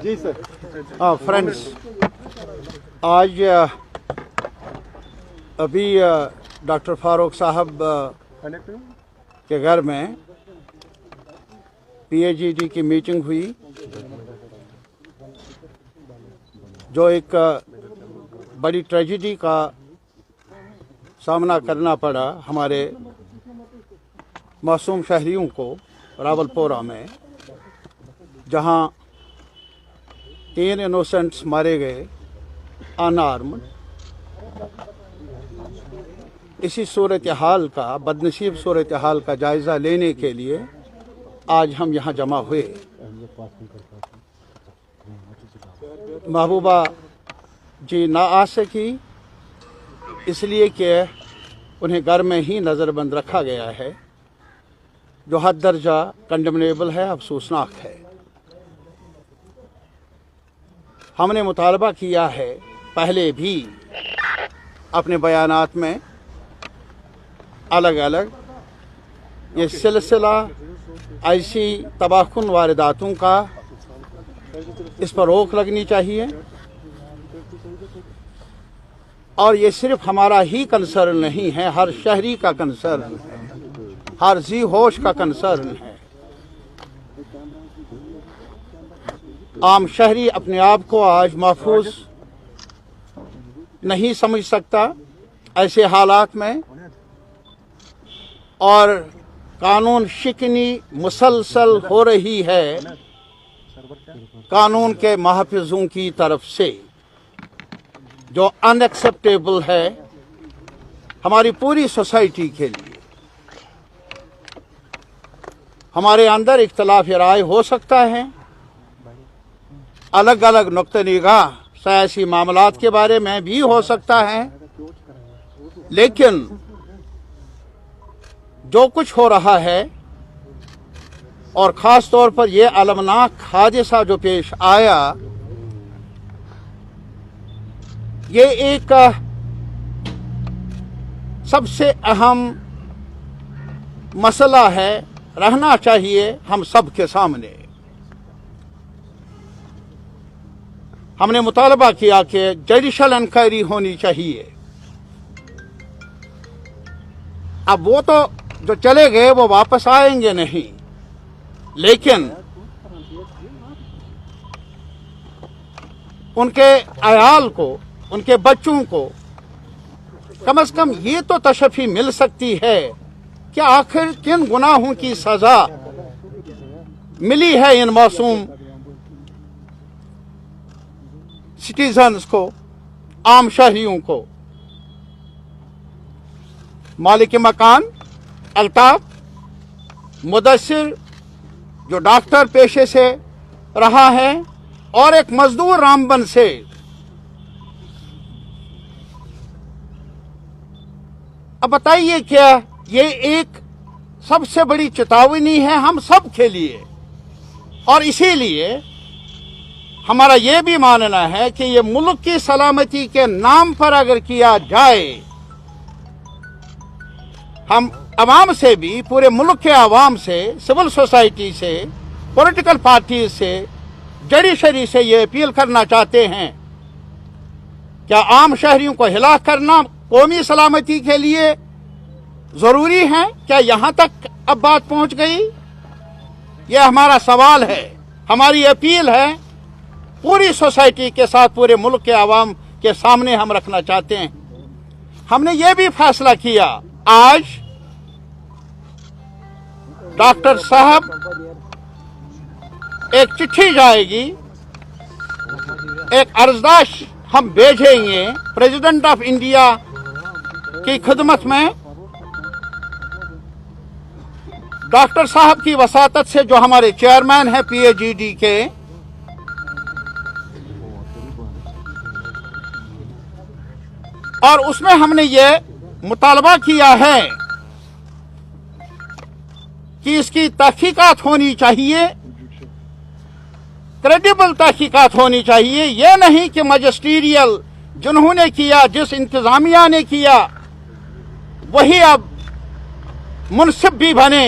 جی سر. Friends, آج ابھی doctor فاروق صاحب کے گھر میں پی اے جی ڈی کی میٹنگ ہوئی, جو ایک بڑی ٹریجڈی کا سامنا کرنا پڑا ہمارے معصوم شہریوں کو راولپورہ میں, جہاں 3 انوسنٹس مارے گئے ان آرمڈ. اسی صورتحال کا, بدنصیب صورتحال کا جائزہ لینے کے لیے آج ہم یہاں جمع ہوئے. محبوبہ جی نہ آ سکی اس لیے کہ انہیں گھر میں ہی نظر بند رکھا گیا ہے, جو حد درجہ کنڈمنیبل ہے, افسوسناک ہے. ہم نے مطالبہ کیا ہے پہلے بھی اپنے بیانات میں الگ الگ, یہ سلسلہ ایسی تباہ کن وارداتوں کا, اس پر روک لگنی چاہیے. اور یہ صرف ہمارا ہی کنسرن نہیں ہے, ہر شہری کا کنسرن ہے, ہر ذی ہوش کا کنسرن ہے. عام شہری اپنے آپ کو آج محفوظ نہیں سمجھ سکتا ایسے حالات میں, اور قانون شکنی مسلسل ہو رہی ہے قانون کے محافظوں کی طرف سے, جو ان ایکسیپٹیبل ہے ہماری پوری سوسائٹی کے لیے. ہمارے اندر اختلاف رائے ہو سکتا ہے, الگ الگ نقطہ نگاہ سیاسی معاملات کے بارے میں بھی ہو سکتا ہے, لیکن جو کچھ ہو رہا ہے, اور خاص طور پر یہ المناک حادثہ جو پیش آیا, یہ ایک سب سے اہم مسئلہ ہے, رہنا چاہیے ہم سب کے سامنے. ہم نے مطالبہ کیا کہ جوڈیشل انکوائری ہونی چاہیے. اب وہ تو جو چلے گئے وہ واپس آئیں گے نہیں, لیکن ان کے عیال کو, ان کے بچوں کو کم از کم یہ تو تشفی مل سکتی ہے کہ آخر کن گناہوں کی سزا ملی ہے ان معصوم سٹیزنز کو, عام شہریوں کو. مالک مکان الطاف مدثر جو ڈاکٹر پیشے سے رہا ہے, اور ایک مزدور رامبن سے. اب بتائیے کیا یہ ایک سب سے بڑی چیتاونی ہے ہم سب کے لیے, اور اسی لیے ہمارا یہ بھی ماننا ہے کہ یہ ملک کی سلامتی کے نام پر اگر کیا جائے, ہم عوام سے بھی, پورے ملک کے عوام سے, سول سوسائٹی سے, پولیٹیکل پارٹیز سے, جوڈیشری سے یہ اپیل کرنا چاہتے ہیں, کیا عام شہریوں کو ہلاک کرنا قومی سلامتی کے لیے ضروری ہے؟ کیا یہاں تک اب بات پہنچ گئی؟ یہ ہمارا سوال ہے, ہماری اپیل ہے, پوری سوسائٹی کے ساتھ پورے ملک کے عوام کے سامنے ہم رکھنا چاہتے ہیں. ہم نے یہ بھی فیصلہ کیا, آج ڈاکٹر صاحب ایک چٹھی جائے گی, ایک عرضداشت ہم بھیجیں گے پریزیڈنٹ آف انڈیا کی خدمت میں, ڈاکٹر صاحب کی وساطت سے, جو ہمارے چیئرمین ہیں پی اے جی ڈی کے, اور اس میں ہم نے یہ مطالبہ کیا ہے کہ اس کی تحقیقات ہونی چاہیے, کریڈیبل تحقیقات ہونی چاہیے. یہ نہیں کہ مجسٹیریل جنہوں نے کیا, جس انتظامیہ نے کیا, وہی اب منصف بھی بنے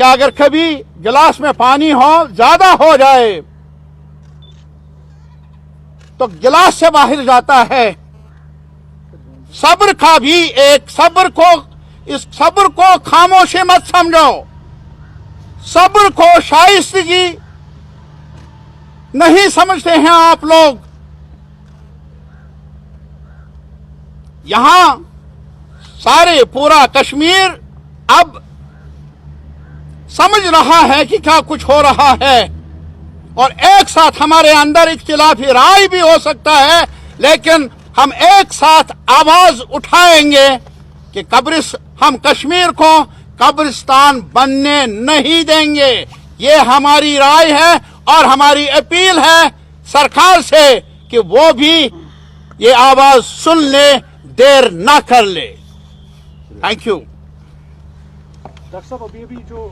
کہ اگر کبھی گلاس میں پانی ہو زیادہ ہو جائے تو گلاس سے باہر جاتا ہے. صبر کا بھی ایک اس صبر کو خاموشی مت سمجھو. صبر کو شائستگی نہیں سمجھتے ہیں آپ لوگ. یہاں سارے پورا کشمیر اب سمجھ رہا ہے کہ کیا کچھ ہو رہا ہے، اور ایک ساتھ ہمارے اندر اختلافی رائے بھی ہو سکتا ہے، لیکن ہم ایک ساتھ آواز اٹھائیں گے کہ ہم کشمیر کو قبرستان بننے نہیں دیں گے. یہ ہماری رائے ہے اور ہماری اپیل ہے سرکار سے کہ وہ بھی یہ آواز سن لے، دیر نہ کر لے. Thank you. ڈاکٹر صاحب ابھی جو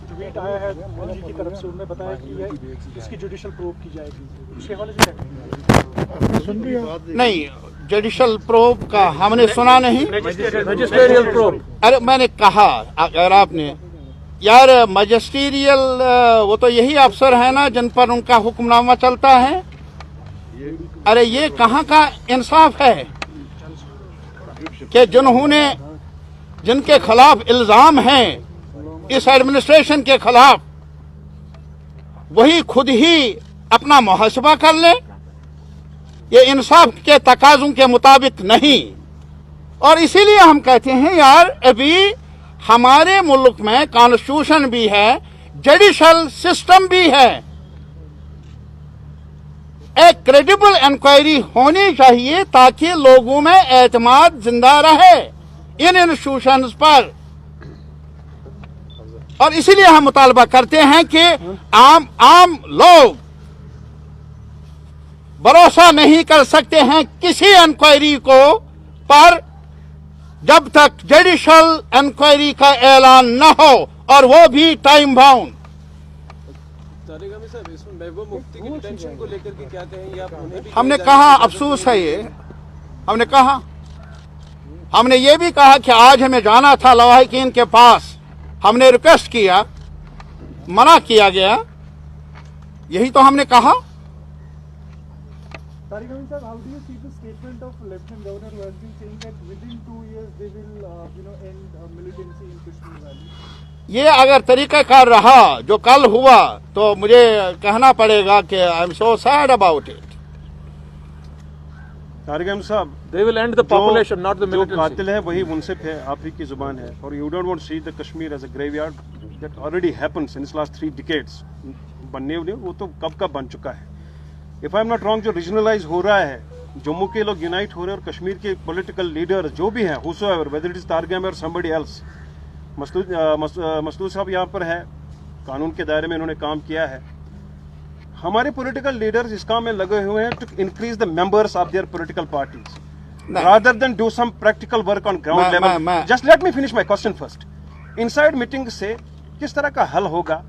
ٹویٹ آیا ہے ایل جی کی طرف سے، انہوں نے بتایا کہ اس کی جوڈیشل پروب کی جائے گی، اس کے حوالے سے نہیں، جوڈیشل پروب کا ہم نے سنا نہیں. میجسٹریل پروب. ارے میں نے کہا اگر آپ نے یار میجسٹیریل وہ تو یہی افسر ہیں نا جن پر ان کا حکم نامہ چلتا ہے. ارے یہ کہاں کا انصاف ہے کہ جن کے خلاف الزام ہیں اس ایڈمنسٹریشن کے خلاف، وہی خود ہی اپنا محاسبہ کر لے. یہ انصاف کے تقاضوں کے مطابق نہیں. اور اسی لیے ہم کہتے ہیں یار ابھی ہمارے ملک میں کانسٹیٹیوشن بھی ہے، جوڈیشل سسٹم بھی ہے. ایک کریڈیبل انکوائری ہونی چاہیے تاکہ لوگوں میں اعتماد زندہ رہے ان انسٹیٹیوشنز پر. اور اسی لیے ہم مطالبہ کرتے ہیں کہ عام لوگ بھروسہ نہیں کر سکتے ہیں کسی انکوائری کو پر جب تک جوڈیشل انکوائری کا اعلان نہ ہو، اور وہ بھی ٹائم باؤنڈ. ہم نے کہا افسوس ہے یہ، ہم نے یہ بھی کہا کہ آج ہمیں جانا تھا لواحقین کے پاس، ہم نے ریکویسٹ کیا، منع کیا گیا. یہی تو ہم نے کہا. Tariq Amin sir, how do you see the statement of Lieutenant Governor who has been saying that within 2 years they will end militancy in Kashmir Valley? یہ اگر طریقہ کار رہا جو کل ہوا تو مجھے کہنا پڑے گا کہ I'm so sad about it. Tariq Ahmad sahab, They will end the population, not the جو militancy. قاتل ہے وہی منصف ہے، آپ ہی کی زبان ہے. اور you don't want see the Kashmir as a graveyard that already happens in last 3 decades. بننے وہ تو کب کا بن چکا ہے. If I am not wrong, جو ریجنلائز ہو رہا ہے، جموں کے لوگ یونائٹ ہو رہے ہیں اور کشمیر کے پولیٹیکل لیڈر جو بھی ہیں whosoever whether it is Tariq Ahmad اور somebody else، مسعود صاحب یہاں پر ہے، قانون کے دائرے میں انہوں نے کام کیا ہے. ہمارے پولیٹیکل لیڈرز اس کام میں لگے ہوئے ہیں to increase the members of their political parties rather than do some practical work on ground level. Just let me finish my question first. Inside meeting سے کس طرح کا حل ہوگا؟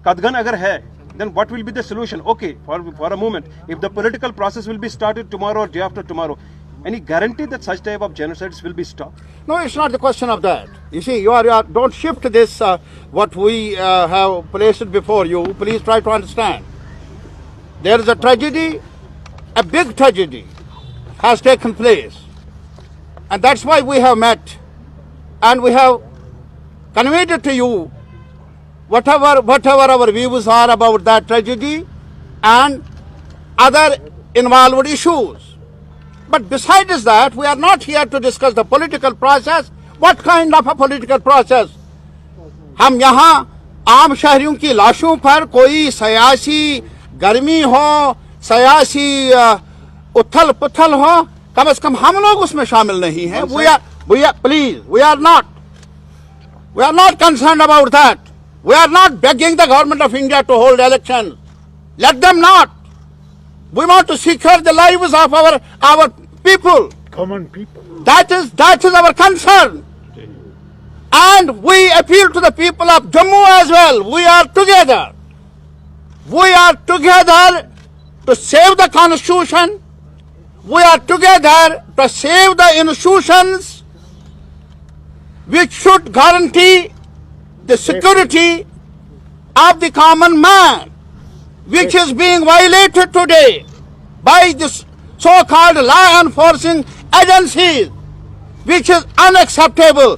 قدغن اگر ہے then what will be the solution? Okay, for a moment, if the political process will be started tomorrow or day after tomorrow, any guarantee that such type of genocides will be stopped? No, it's not the question of that. You see, you are don't shift this what we have placed before you. Please try to understand. There is a tragedy, a big tragedy has taken place, and that's why we have met and we have conveyed it to you whatever our views are about that tragedy and other involved issues. But besides that, we are not here to discuss the political process. What kind of a political process? ہم یہاں عام شہریوں کی لاشوں پر کوئی سیاسی گرمی ہو، سیاسی اتھل پتھل ہو، کم از کم ہم لوگ اس میں شامل نہیں ہیں. We are not concerned about that. We are not begging the government of India to hold elections. Let them not. We want to secure the lives of our people. Common people. That is our concern. And we appeal to the people of Jammu as well. We are together. We are together to save the constitution. We are together to save the institutions which should guarantee the security of the common man, which is being violated today by this so-called law enforcing agencies, which is unacceptable.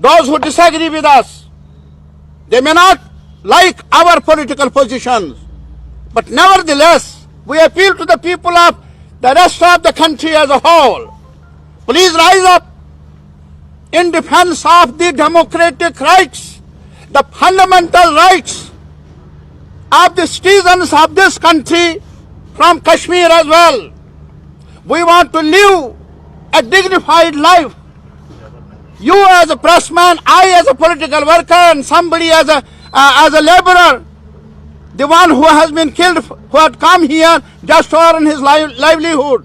those who disagree with us, they may not like our political positions, but nevertheless, we appeal to the people of the rest of the country as a whole. Please rise up in defense of the democratic rights, the fundamental rights of the citizens of this country from Kashmir as well. We want to live a dignified life. You as a pressman, I as a political worker, and somebody as a laborer, the one who has been killed, who had come here just to earn his livelihood.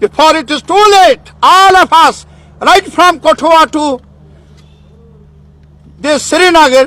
Before it is too late, all of us, right from Kothua to this Srinagar,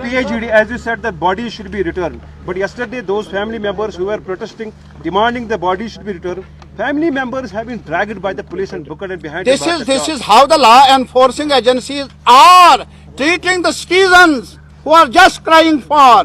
PhD, as you said, the body should be returned. But yesterday, those family members who were protesting, demanding the body should be returned, family members have been dragged by the police and bucketed behind. This is how the law enforcing agencies are treating the citizens who are just crying for,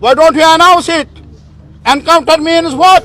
Why don't you announce it? Encounter means what?